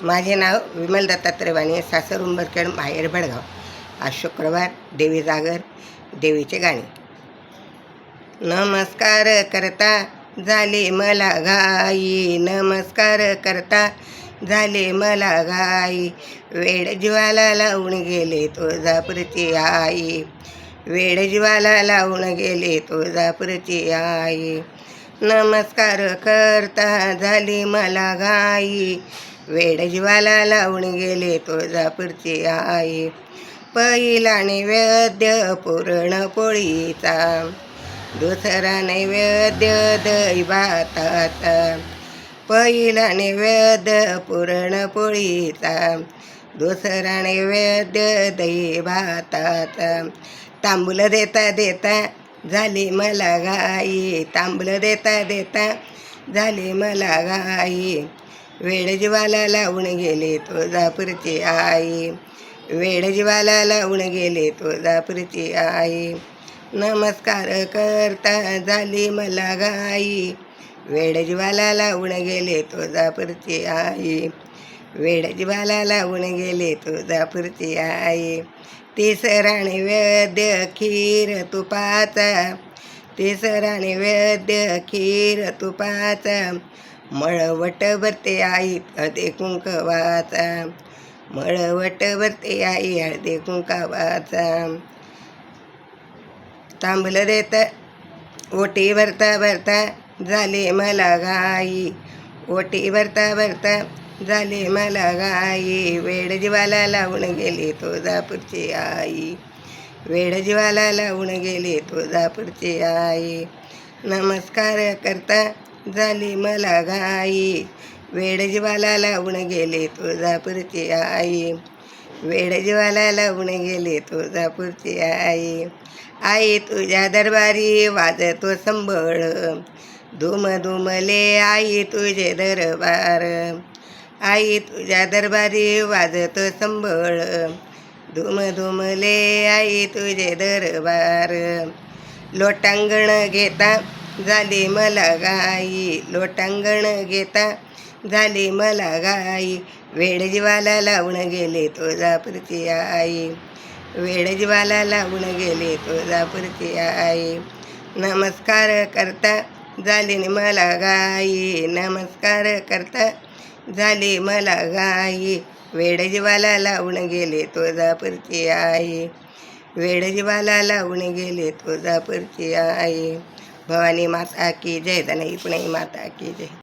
माझे नाव विमल दत्तात्रय वाणी, सासर उंबरखेड, माहेर भडगाव. आज शुक्रवार, देवी जागर, देवीचे गाणे. नमस्कार करता झाले मला घाई, नमस्कार करता झाले मला घाई. वेड जीवाला लावून गेले तुळजापूरची आई, वेड जीवाला लावून गेले तुळजापूरची आई. नमस्कार करता झाली मला घाई, वेड जीवाला लावून गेले तुळजापूरची आई. पहिला नैवेद्य पुरणपोळीचा, दुसरा नैवेद्य दही भाताचा. पहिला नैवेद्य पुरणपोळीचा, दुसरा नैवेद्य दही भाताचा. तांबूल देता देता झाली मला घाई, तांबूल देता देता झाली मला घाई. वेड जीवाला लावून गेले तुळजापूरची आई, वेड जीवाला लावून गेले तुळजापूरची आई. नमस्कार करता झाली मला घाई, वेड जीवाला लावून गेले तुळजापूरची आई, वेड जीवाला लावून गेले तुळजापूरची आई. तिसरा नैवेद्य खीर तुपाचा, तिसरा नैवेद्य खीर तुपाचा. मळवट भरते आई हळदी कुंकवाचा, मळवट भरते आई हळदी कुंकवाचा. तांबूल देता ओटी भरता भरता झाले मला घाई, ओटी भरता भरता झाले मला घाई. वेड जीवाला लावून गेली तुळजापूरची आई, वेड जीवाला लावून गेली तुळजापूरची आई. नमस्कार करता झाली मला घाई, वेड जीवाला लावून गेले तुळजापूरची आई, वेड जीवाला लावून गेले तुळजापूरची आई. आई तुझ्या दरबारी वाजतो संबळ, धूम धुमले आई तुझे दरबार. आई तुझ्या दरबारी वाजतो संबळ, धूम धुमले आई तुझे दरबार. लोटांगण घेता झाली मला घाई, लोटांगण घेता झाली मला घाई. वेड जीवाला लावून गेले तुळजापूरची आई, वेड जीवाला लावून गेले तुळजापूरची आई. नमस्कार करता झाली मला घाई, नमस्कार करता झाली मला घाई. वेड जीवाला लावून गेले तुळजापूरची आई, वेड जीवाला लावून गेले तुळजापूरची आई. भवानी माता की जय, धनई पुणे माता की जय.